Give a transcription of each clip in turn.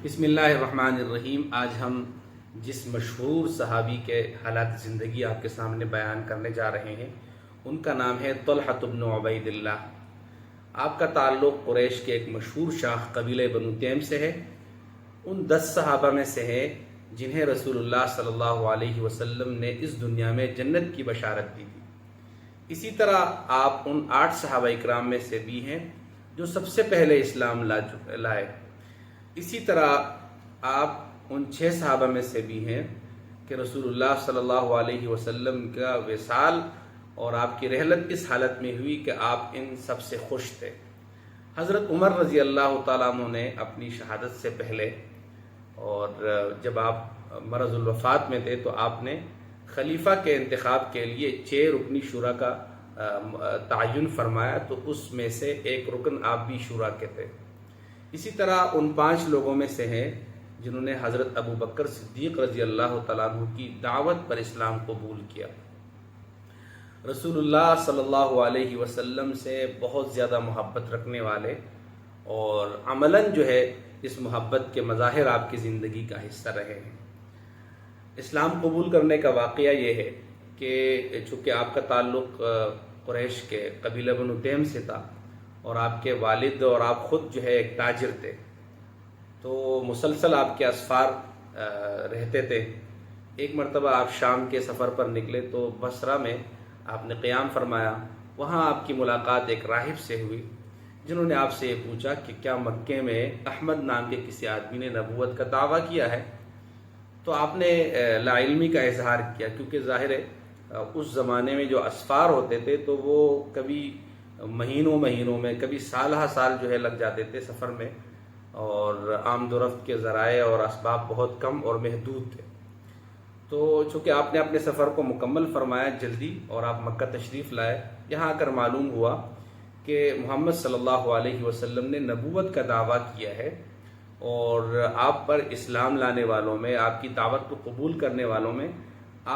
بسم اللہ الرحمن الرحیم۔ آج ہم جس مشہور صحابی کے حالات زندگی آپ کے سامنے بیان کرنے جا رہے ہیں ان کا نام ہے طلحہ بن عبید اللہ۔ آپ کا تعلق قریش کے ایک مشہور شاخ قبیلہ بنو تیم سے ہے۔ ان 10 صحابہ میں سے ہے جنہیں رسول اللہ صلی اللہ علیہ وسلم نے اس دنیا میں جنت کی بشارت دی تھی۔ اسی طرح آپ ان 8 صحابہ اکرام میں سے بھی ہیں جو سب سے پہلے اسلام لائے۔ اسی طرح آپ ان 6 صحابہ میں سے بھی ہیں کہ رسول اللہ صلی اللہ علیہ وسلم کا وصال اور آپ کی رحلت اس حالت میں ہوئی کہ آپ ان سب سے خوش تھے۔ حضرت عمر رضی اللہ تعالیٰ عنہ نے اپنی شہادت سے پہلے اور جب آپ مرض الوفات میں تھے تو آپ نے خلیفہ کے انتخاب کے لیے 6 رکنی شورا کا تعین فرمایا، تو اس میں سے ایک رکن آپ بھی شورا کے تھے۔ اسی طرح ان 5 لوگوں میں سے ہیں جنہوں نے حضرت ابو بکر صدیق رضی اللہ تعالیٰ عنہ کی دعوت پر اسلام قبول کیا۔ رسول اللہ صلی اللہ علیہ وسلم سے بہت زیادہ محبت رکھنے والے اور عملاً جو ہے اس محبت کے مظاہر آپ کی زندگی کا حصہ رہے ہیں۔ اسلام قبول کرنے کا واقعہ یہ ہے کہ چونکہ آپ کا تعلق قریش کے قبیلہ بنو تیم سے تھا اور آپ کے والد اور آپ خود جو ہے ایک تاجر تھے، تو مسلسل آپ کے اسفار رہتے تھے۔ ایک مرتبہ آپ شام کے سفر پر نکلے تو بصرہ میں آپ نے قیام فرمایا۔ وہاں آپ کی ملاقات ایک راہب سے ہوئی جنہوں نے آپ سے یہ پوچھا کہ کیا مکے میں احمد نام کے کسی آدمی نے نبوت کا دعویٰ کیا ہے؟ تو آپ نے لا علمی کا اظہار کیا، کیونکہ ظاہر ہے اس زمانے میں جو اسفار ہوتے تھے تو وہ کبھی مہینوں میں، کبھی سال ہا سال جو ہے لگ جاتے تھے سفر میں، اور آمد و رفت کے ذرائع اور اسباب بہت کم اور محدود تھے۔ تو چونکہ آپ نے اپنے سفر کو مکمل فرمایا جلدی اور آپ مکہ تشریف لائے، یہاں آ کر معلوم ہوا کہ محمد صلی اللہ علیہ وسلم نے نبوت کا دعویٰ کیا ہے، اور آپ پر اسلام لانے والوں میں، آپ کی دعوت کو قبول کرنے والوں میں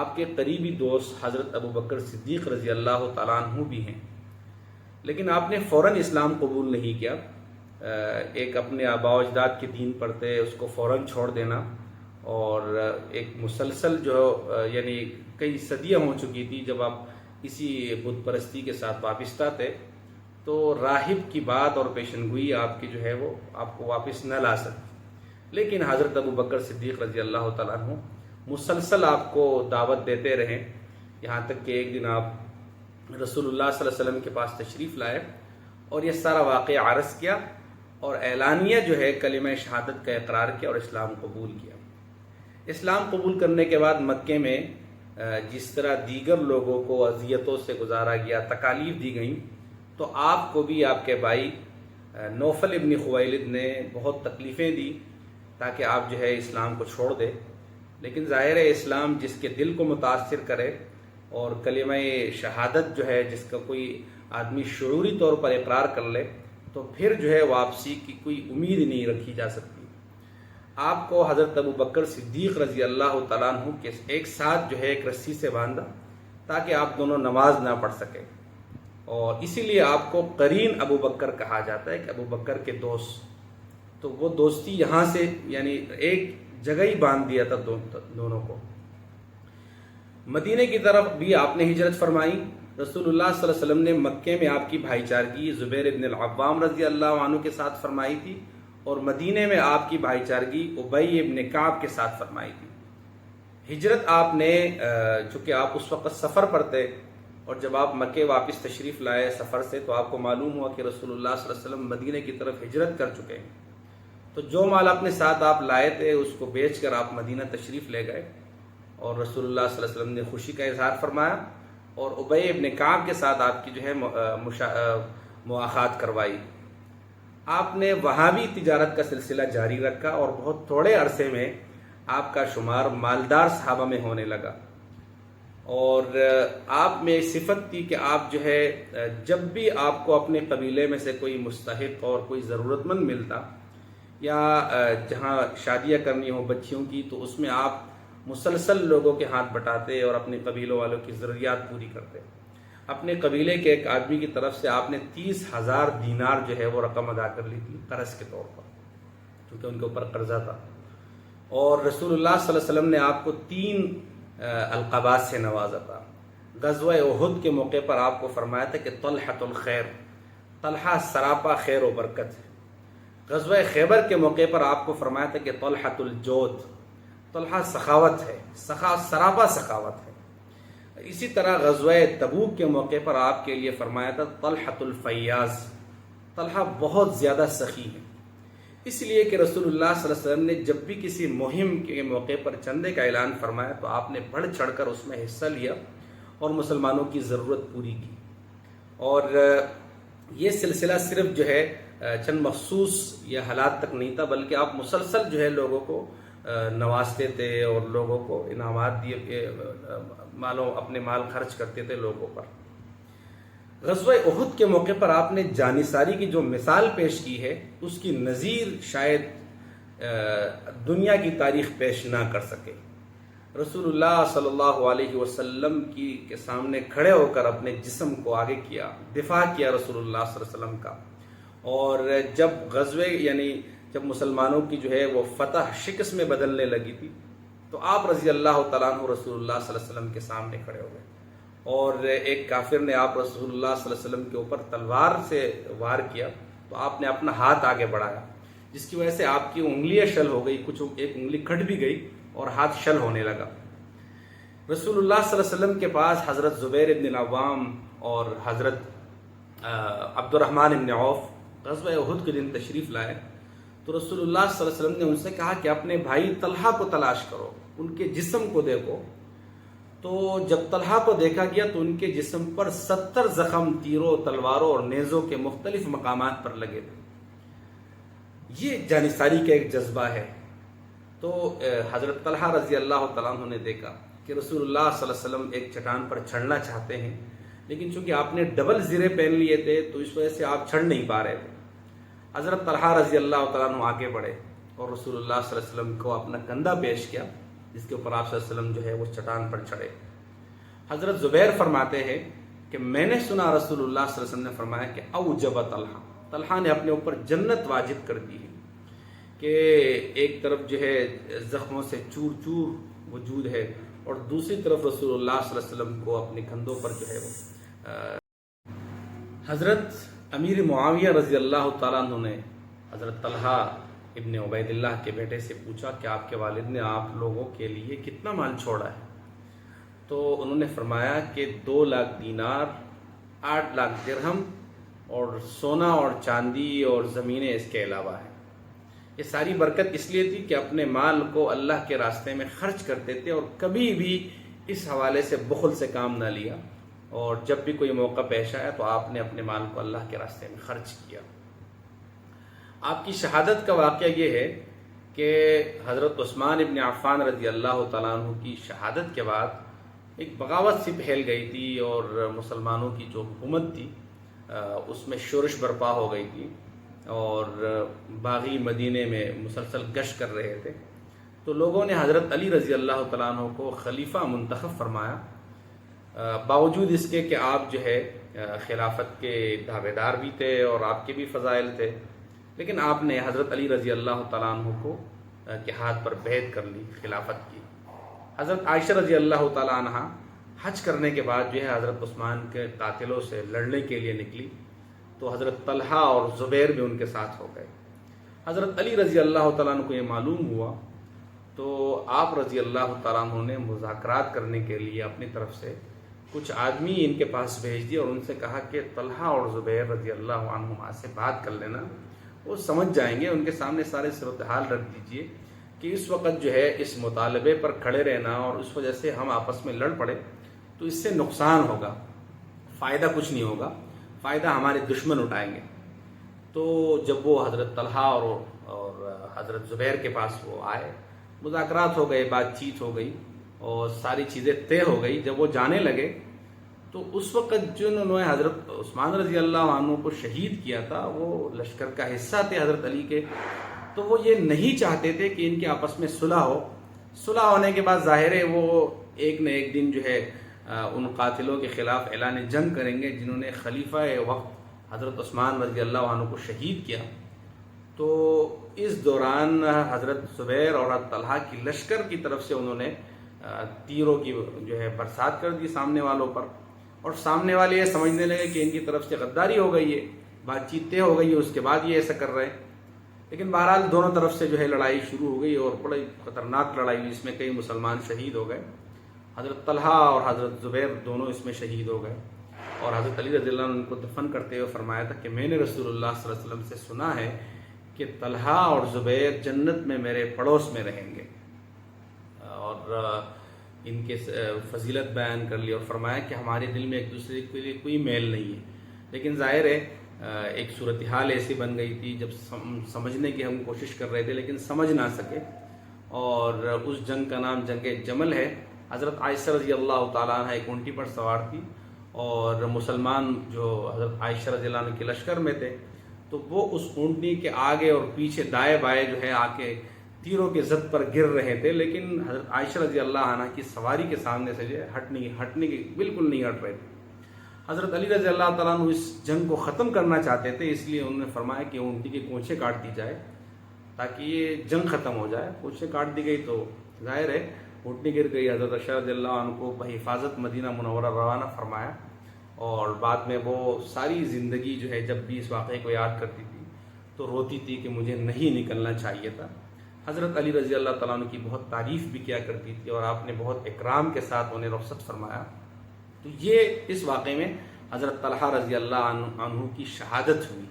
آپ کے قریبی دوست حضرت ابو بکر صدیق رضی اللہ تعالیٰ عنہ بھی ہیں۔ لیکن آپ نے فوراً اسلام قبول نہیں کیا۔ ایک اپنے آباء و اجداد کے دین پر تھے، اس کو فوراً چھوڑ دینا، اور ایک مسلسل جو یعنی کئی صدیاں ہو چکی تھی جب آپ اسی بت پرستی کے ساتھ وابستہ تھے، تو راہب کی بات اور پیشن گوئی آپ کی جو ہے وہ آپ کو واپس نہ لا سکتی۔ لیکن حضرت ابو بکر صدیق رضی اللہ تعالیٰ عنہ مسلسل آپ کو دعوت دیتے رہے، یہاں تک کہ ایک دن آپ رسول اللہ صلی اللہ علیہ وسلم کے پاس تشریف لائے اور یہ سارا واقعہ عرض کیا اور اعلانیہ جو ہے کلمہ شہادت کا اقرار کیا اور اسلام قبول کیا۔ اسلام قبول کرنے کے بعد مکے میں جس طرح دیگر لوگوں کو اذیتوں سے گزارا گیا، تکالیف دی گئیں، تو آپ کو بھی آپ کے بھائی نوفل ابن خویلد نے بہت تکلیفیں دی تاکہ آپ جو ہے اسلام کو چھوڑ دیں۔ لیکن ظاہر ہے اسلام جس کے دل کو متاثر کرے اور کلمہ شہادت جو ہے جس کا کوئی آدمی شعوری طور پر اقرار کر لے تو پھر جو ہے واپسی کی کوئی امید نہیں رکھی جا سکتی۔ آپ کو حضرت ابو بکر صدیق رضی اللہ تعالیٰ عنہ کے ایک ساتھ جو ہے ایک رسی سے باندھا تاکہ آپ دونوں نماز نہ پڑھ سکیں، اور اسی لیے آپ کو قرین ابو بکر کہا جاتا ہے کہ ابو بکر کے دوست۔ تو وہ دوستی یہاں سے یعنی ایک جگہ ہی باندھ دیا تھا دونوں کو۔ مدینے کی طرف بھی آپ نے ہجرت فرمائی۔ رسول اللہ صلی اللہ علیہ وسلم نے مکے میں آپ کی بھائی چارگی زبیر ابن العوام رضی اللہ عنہ کے ساتھ فرمائی تھی، اور مدینے میں آپ کی بھائی چارگی ابی ابن کعب کے ساتھ فرمائی تھی۔ ہجرت آپ نے چونکہ آپ اس وقت سفر پر تھے، اور جب آپ مکے واپس تشریف لائے سفر سے تو آپ کو معلوم ہوا کہ رسول اللہ صلی اللہ علیہ وسلم مدینے کی طرف ہجرت کر چکے ہیں۔ تو جو مال اپنے ساتھ آپ لائے تھے اس کو بیچ کر آپ مدینہ تشریف لے گئے، اور رسول اللہ صلی اللہ علیہ وسلم نے خوشی کا اظہار فرمایا، اور ابی ابن کعب کے ساتھ آپ کی جو ہے مواخات کروائی۔ آپ نے وہاں بھی تجارت کا سلسلہ جاری رکھا، اور بہت تھوڑے عرصے میں آپ کا شمار مالدار صحابہ میں ہونے لگا۔ اور آپ میں صفت تھی کہ آپ جو ہے جب بھی آپ کو اپنے قبیلے میں سے کوئی مستحق اور کوئی ضرورت مند ملتا، یا جہاں شادیاں کرنی ہوں بچیوں کی، تو اس میں آپ مسلسل لوگوں کے ہاتھ بٹاتے اور اپنے قبیلوں والوں کی ضروریات پوری کرتے۔ اپنے قبیلے کے ایک آدمی کی طرف سے آپ نے 30,000 دینار جو ہے وہ رقم ادا کر لی تھی قرض کے طور پر۔ کیونکہ ان کے اوپر قرضہ تھا، اور رسول اللہ صلی اللہ علیہ وسلم نے آپ کو 3 القابات سے نوازا تھا۔ غزوہ احد کے موقع پر آپ کو فرمایا تھا کہ طلحۃ الخیر، طلحہ سراپا خیر و برکت ہے۔ غزوہ خیبر کے موقع پر آپ کو فرمایا تھا کہ طلحۃ الجود، طلحہ سخاوت ہے، سراپا سخاوت ہے۔ اسی طرح غزوہ تبوک کے موقع پر آپ کے لیے فرمایا تھا طلحۃ الفیاض، طلحہ بہت زیادہ سخی ہے۔ اس لیے کہ رسول اللہ صلی اللہ علیہ وسلم نے جب بھی کسی مہم کے موقع پر چندے کا اعلان فرمایا تو آپ نے بڑھ چڑھ کر اس میں حصہ لیا اور مسلمانوں کی ضرورت پوری کی۔ اور یہ سلسلہ صرف جو ہے چند مخصوص یا حالات تک نہیں تھا، بلکہ آپ مسلسل جو ہے لوگوں کو نوازتے تھے اور لوگوں کو انعامات دیے، اپنے مال خرچ کرتے تھے لوگوں پر۔ غزوہ احد کے موقع پر آپ نے جانثاری کی جو مثال پیش کی ہے اس کی نظیر شاید دنیا کی تاریخ پیش نہ کر سکے۔ رسول اللہ صلی اللہ علیہ وسلم کے سامنے کھڑے ہو کر اپنے جسم کو آگے کیا، دفاع کیا رسول اللہ صلی اللہ علیہ وسلم کا، اور جب غزوے جب مسلمانوں کی جو ہے وہ فتح شکست میں بدلنے لگی تھی تو آپ رضی اللہ تعالیٰ عنہ رسول اللہ صلی اللہ علیہ وسلم کے سامنے کھڑے ہو گئے، اور ایک کافر نے آپ رسول اللہ صلی اللہ علیہ وسلم کے اوپر تلوار سے وار کیا تو آپ نے اپنا ہاتھ آگے بڑھایا، جس کی وجہ سے آپ کی انگلیاں شل ہو گئی، ایک انگلی کٹ بھی گئی اور ہاتھ شل ہونے لگا۔ رسول اللہ صلی اللہ علیہ وسلم کے پاس حضرت زبیر ابن العوام اور حضرت عبد الرحمن ابن عوف غزوہ احد کے دن تشریف لائے تو رسول اللہ صلی اللہ علیہ وسلم نے ان سے کہا کہ اپنے بھائی طلحہ کو تلاش کرو، ان کے جسم کو دیکھو۔ تو جب طلحہ کو دیکھا گیا تو ان کے جسم پر 70 زخم تیروں، تلواروں اور نیزوں کے مختلف مقامات پر لگے تھے۔ یہ جانثاری کا ایک جذبہ ہے۔ تو حضرت طلحہ رضی اللہ تعالیٰ عنہ نے دیکھا کہ رسول اللہ صلی اللہ علیہ وسلم ایک چٹان پر چڑھنا چاہتے ہیں، لیکن چونکہ آپ نے ڈبل زرے پہن لیے تھے تو اس وجہ سے آپ چڑھ نہیں پا رہے تھے۔ حضرت طلحہ رضی اللہ تعالیٰ عنہ آگے بڑھے اور رسول اللہ صلی اللہ علیہ وسلم کو اپنا کندھا پیش کیا، جس کے اوپر آپ صلی اللہ علیہ وسلم جو ہے وہ چٹان پر چڑھے۔ حضرت زبیر فرماتے ہیں کہ میں نے سنا رسول اللہ صلی اللہ علیہ وسلم نے فرمایا کہ اوجب طلحہ نے اپنے اوپر جنت واجب کر دی ہے، کہ ایک طرف جو ہے زخموں سے چور چور وجود ہے اور دوسری طرف رسول اللہ صلی اللہ علیہ وسلم کو اپنے کندھوں پر جو ہے وہ حضرت امیر معاویہ رضی اللہ تعالیٰ عنہ نے حضرت طلحہ ابن عبید اللہ کے بیٹے سے پوچھا کہ آپ کے والد نے آپ لوگوں کے لیے کتنا مال چھوڑا ہے؟ تو انہوں نے فرمایا کہ 2 لاکھ دینار، 8 لاکھ درہم اور سونا اور چاندی اور زمینیں اس کے علاوہ ہیں۔ یہ ساری برکت اس لیے تھی کہ اپنے مال کو اللہ کے راستے میں خرچ کرتے تھے اور کبھی بھی اس حوالے سے بخل سے کام نہ لیا، اور جب بھی کوئی موقع پیش آیا تو آپ نے اپنے مال کو اللہ کے راستے میں خرچ کیا۔ آپ کی شہادت کا واقعہ یہ ہے کہ حضرت عثمان ابن عفان رضی اللہ تعالیٰ عنہ کی شہادت کے بعد ایک بغاوت سی پھیل گئی تھی اور مسلمانوں کی جو حکومت تھی اس میں شورش برپا ہو گئی تھی، اور باغی مدینے میں مسلسل گشت کر رہے تھے۔ تو لوگوں نے حضرت علی رضی اللہ تعالیٰ عنہ کو خلیفہ منتخب فرمایا، باوجود اس کے کہ آپ جو ہے خلافت کے دعوے دار بھی تھے اور آپ کے بھی فضائل تھے، لیکن آپ نے حضرت علی رضی اللہ تعالیٰ عنہ کو کے ہاتھ پر بیعت کر لی خلافت کی۔ حضرت عائشہ رضی اللہ تعالیٰ عنہ حج کرنے کے بعد جو ہے حضرت عثمان کے قاتلوں سے لڑنے کے لیے نکلی تو حضرت طلحہ اور زبیر بھی ان کے ساتھ ہو گئے۔ حضرت علی رضی اللہ تعالیٰ عنہ کو یہ معلوم ہوا تو آپ رضی اللہ تعالیٰ عنہ نے مذاکرات کرنے کے لیے اپنی طرف سے کچھ آدمی ان کے پاس بھیج دیے اور ان سے کہا کہ طلحہ اور زبیر رضی اللہ عنہما سے بات کر لینا، وہ سمجھ جائیں گے، ان کے سامنے سارے صورتحال رکھ دیجئے کہ اس وقت جو ہے اس مطالبے پر کھڑے رہنا اور اس وجہ سے ہم آپس میں لڑ پڑے تو اس سے نقصان ہوگا، فائدہ کچھ نہیں ہوگا، فائدہ ہمارے دشمن اٹھائیں گے۔ تو جب وہ حضرت طلحہ اور حضرت زبیر کے پاس وہ آئے، مذاکرات ہو گئے، بات چیت ہو گئی اور ساری چیزیں طے ہو گئی۔ جب وہ جانے لگے تو اس وقت جنہوں نے حضرت عثمان رضی اللہ عنہ کو شہید کیا تھا وہ لشکر کا حصہ تھے حضرت علی کے، تو وہ یہ نہیں چاہتے تھے کہ ان کے آپس میں صلح ہو۔ صلح ہونے کے بعد ظاہر ہے وہ ایک نہ ایک دن جو ہے ان قاتلوں کے خلاف اعلان جنگ کریں گے جنہوں نے خلیفہ وقت حضرت عثمان رضی اللہ عنہ کو شہید کیا۔ تو اس دوران حضرت زبیر اور حضرت طلحہ کی لشکر کی طرف سے انہوں نے تیروں کی جو ہے برسات کر دی سامنے والوں پر، اور سامنے والے یہ سمجھنے لگے کہ ان کی طرف سے غداری ہو گئی ہے، بات چیت طے ہو گئی ہے، اس کے بعد یہ ایسا کر رہے ہیں۔ لیکن بہرحال دونوں طرف سے جو ہے لڑائی شروع ہو گئی اور بڑی خطرناک لڑائی ہوئی، اس میں کئی مسلمان شہید ہو گئے۔ حضرت طلحہ اور حضرت زبیر دونوں اس میں شہید ہو گئے، اور حضرت علی رضی اللہ عنہ ان کو دفن کرتے ہوئے فرمایا تھا کہ میں نے رسول اللہ صلی اللہ علیہ وسلم سے سنا ہے کہ طلحہ اور زبیر جنت میں میرے پڑوس میں رہیں گے، اور ان کے فضیلت بیان کر لی اور فرمایا کہ ہمارے دل میں ایک دوسرے کے لیے کوئی میل نہیں ہے، لیکن ظاہر ہے ایک صورتحال ایسی بن گئی تھی جب سمجھنے کی ہم کوشش کر رہے تھے لیکن سمجھ نہ سکے، اور اس جنگ کا نام جنگ جمل ہے۔ حضرت عائشہ رضی اللہ تعالیٰ عنہ ایک اونٹی پر سوار تھی، اور مسلمان جو حضرت عائشہ رضی اللہ عنہ کے لشکر میں تھے تو وہ اس اونٹی کے آگے اور پیچھے دائیں بائیں جو ہے آ کے تیروں کے زد پر گر رہے تھے، لیکن حضرت عائشہ رضی اللہ عنہ کی سواری کے سامنے سے جو ہے ہٹنے کی بالکل نہیں ہٹ رہے تھے۔ حضرت علی رضی اللہ تعالیٰ عنہ اس جنگ کو ختم کرنا چاہتے تھے، اس لیے انہوں نے فرمایا کہ اونٹی کی کونچیں کاٹ دی جائے تاکہ یہ جنگ ختم ہو جائے۔ کونچیں کاٹ دی گئی تو ظاہر ہے اونٹی گر گئی۔ حضرت عائشہ رضی اللہ عنہ کو بحفاظت مدینہ منورہ روانہ فرمایا، اور بعد میں وہ ساری زندگی جو ہے جب بھی اس واقعے کو یاد کرتی تھی تو روتی تھی کہ مجھے نہیں نکلنا چاہیے تھا۔ حضرت علی رضی اللہ تعالیٰ عنہ کی بہت تعریف بھی کیا کرتی تھی، اور آپ نے بہت اکرام کے ساتھ انہیں رخصت فرمایا۔ تو یہ اس واقعے میں حضرت طلحہ رضی اللہ عنہ کی شہادت ہوئی،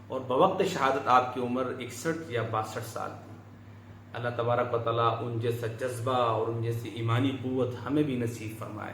اور بوقت شہادت آپ کی عمر 61 یا 62 سال تھی۔ اللہ تبارک و تعالیٰ ان جیسا جذبہ اور ان جیسی ایمانی قوت ہمیں بھی نصیب فرمائے۔